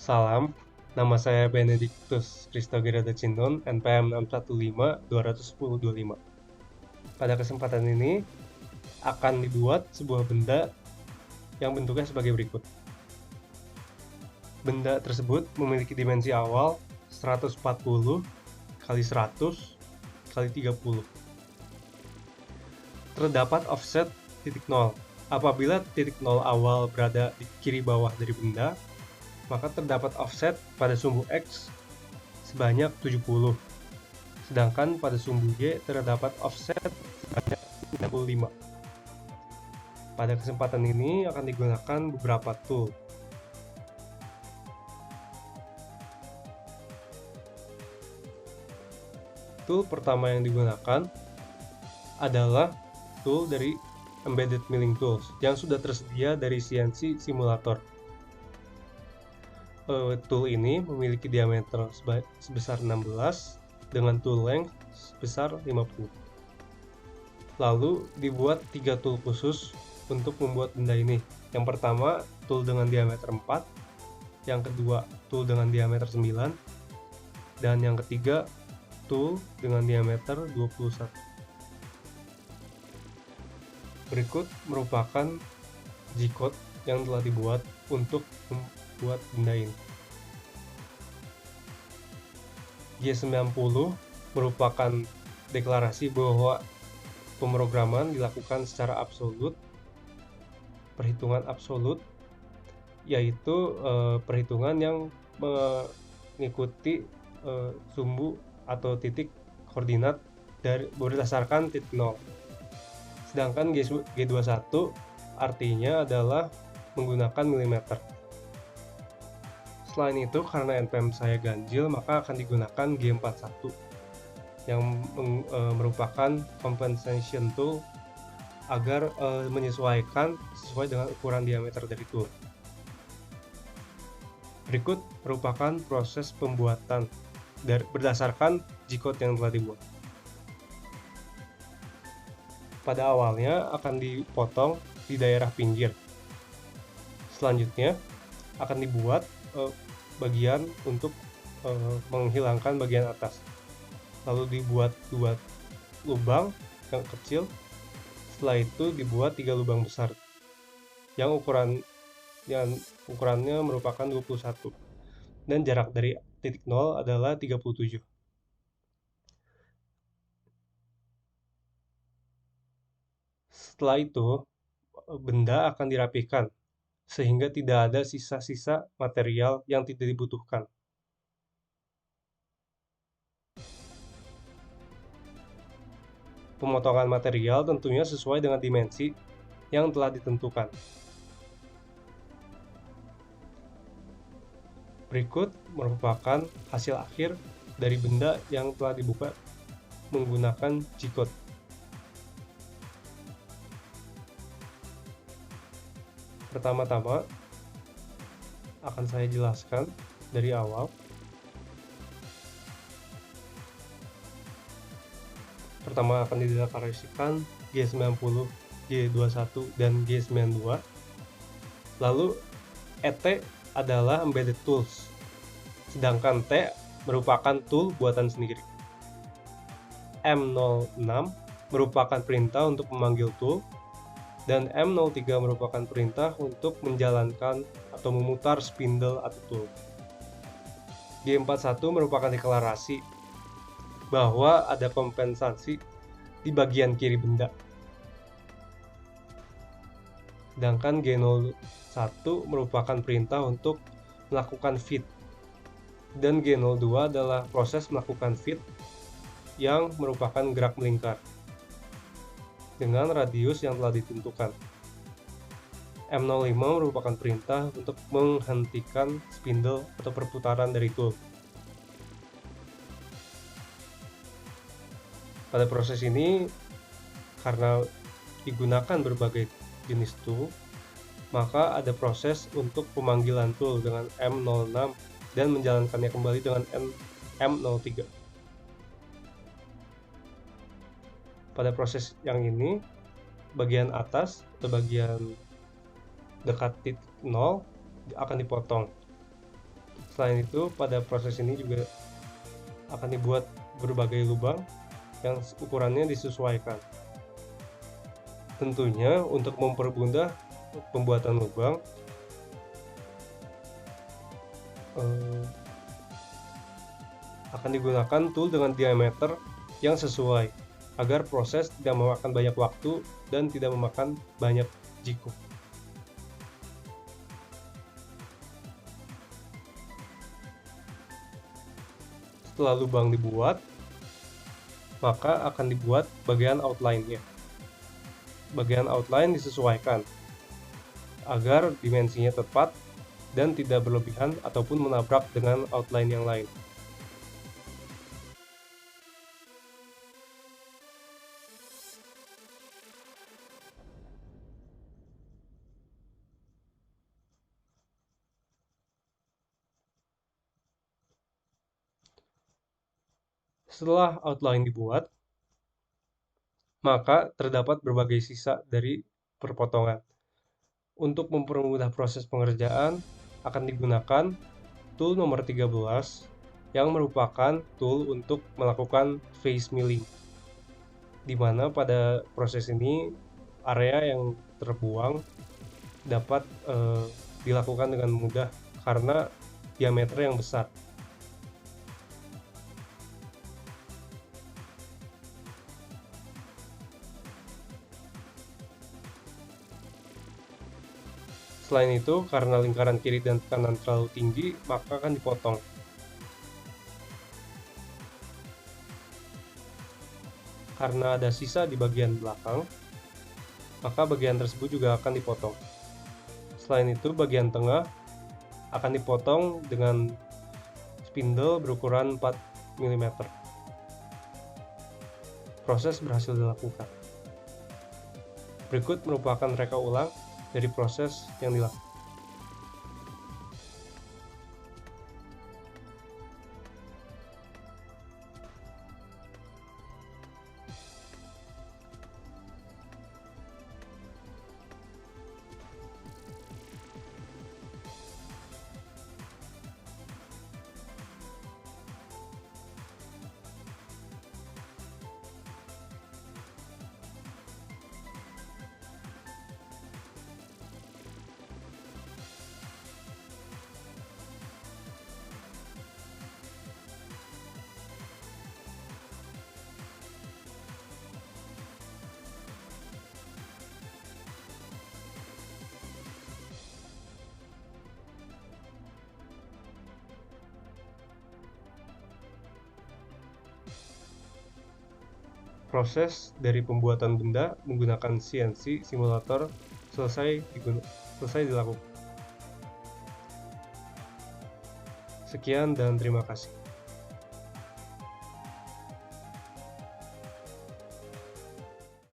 Salam, nama saya Benedictus Christogirada Cindon, NPM 615-21025. Pada kesempatan ini akan dibuat sebuah benda yang bentuknya sebagai berikut. Benda tersebut memiliki dimensi awal 140 kali 100 kali 30. Terdapat offset titik nol. Apabila titik nol awal berada di kiri bawah dari benda, maka terdapat offset pada sumbu X sebanyak 70. Sedangkan pada sumbu Y terdapat offset sebanyak 65. Pada kesempatan ini akan digunakan beberapa tool. Tool pertama yang digunakan adalah tool dari Embedded Milling Tools yang sudah tersedia dari CNC Simulator. Tool ini memiliki diameter sebesar 16 dengan tool length sebesar 50. Lalu dibuat 3 tool khusus untuk membuat benda ini. Yang pertama, tool dengan diameter 4, yang kedua, tool dengan diameter 9, dan yang ketiga, tool dengan diameter 21. Berikut merupakan G-code yang telah dibuat untuk membuat benda ini. G90 merupakan deklarasi bahwa pemrograman dilakukan secara absolut, perhitungan absolut, yaitu perhitungan yang mengikuti sumbu atau titik koordinat berdasarkan titik nol. Sedangkan G21 artinya adalah menggunakan milimeter. Selain itu, karena NPM saya ganjil, maka akan digunakan G41 yang merupakan compensation tool agar menyesuaikan sesuai dengan ukuran diameter dari tool. Berikut merupakan proses pembuatan berdasarkan G-code yang telah dibuat. Pada awalnya akan dipotong di daerah pinggir. Selanjutnya akan dibuat bagian untuk menghilangkan bagian atas. Lalu dibuat 2 lubang yang kecil. Setelah itu dibuat 3 lubang besar yang ukurannya merupakan 21 dan jarak dari titik nol adalah 37. Setelah itu benda akan dirapikan sehingga tidak ada sisa-sisa material yang tidak dibutuhkan. Pemotongan material tentunya sesuai dengan dimensi yang telah ditentukan. Berikut merupakan hasil akhir dari benda yang telah dibuka menggunakan G-code. Pertama-tama akan saya jelaskan dari awal. Pertama akan dideklarasikan G90, G21, dan G92. Lalu ET adalah Embedded Tools, sedangkan T merupakan tool buatan sendiri. M06 merupakan perintah untuk memanggil tool, dan M03 merupakan perintah untuk menjalankan atau memutar spindle atau tool. G41 merupakan deklarasi bahwa ada kompensasi di bagian kiri benda. Sedangkan G01 merupakan perintah untuk melakukan feed. Dan G02 adalah proses melakukan feed yang merupakan gerak melingkar dengan radius yang telah ditentukan. M05 merupakan perintah untuk menghentikan spindle atau perputaran dari tool. Pada proses ini, karena digunakan berbagai jenis tool, maka ada proses untuk pemanggilan tool dengan M06 dan menjalankannya kembali dengan M03. Pada proses yang ini, bagian atas atau bagian dekat titik nol akan dipotong. Selain itu, pada proses ini juga akan dibuat berbagai lubang yang ukurannya disesuaikan. Tentunya untuk mempermudah pembuatan lubang, akan digunakan tool dengan diameter yang sesuai agar proses tidak memakan banyak waktu dan tidak memakan banyak jikuk. Setelah lubang dibuat, maka akan dibuat bagian outline-nya. Bagian outline disesuaikan agar dimensinya tepat dan tidak berlebihan ataupun menabrak dengan outline yang lain. Setelah outline dibuat, maka terdapat berbagai sisa dari perpotongan. Untuk mempermudah proses pengerjaan, akan digunakan tool nomor 13 yang merupakan tool untuk melakukan face milling, di mana pada proses ini area yang terbuang dapat dilakukan dengan mudah karena diameter yang besar. Selain itu, karena lingkaran kiri dan kanan terlalu tinggi, maka akan dipotong. Karena ada sisa di bagian belakang, maka bagian tersebut juga akan dipotong. Selain itu, bagian tengah akan dipotong dengan spindle berukuran 4 mm. Proses berhasil dilakukan. Berikut merupakan reka ulang dari proses yang dilakukan. Proses dari pembuatan benda menggunakan CNC simulator selesai dilakukan. Sekian dan terima kasih.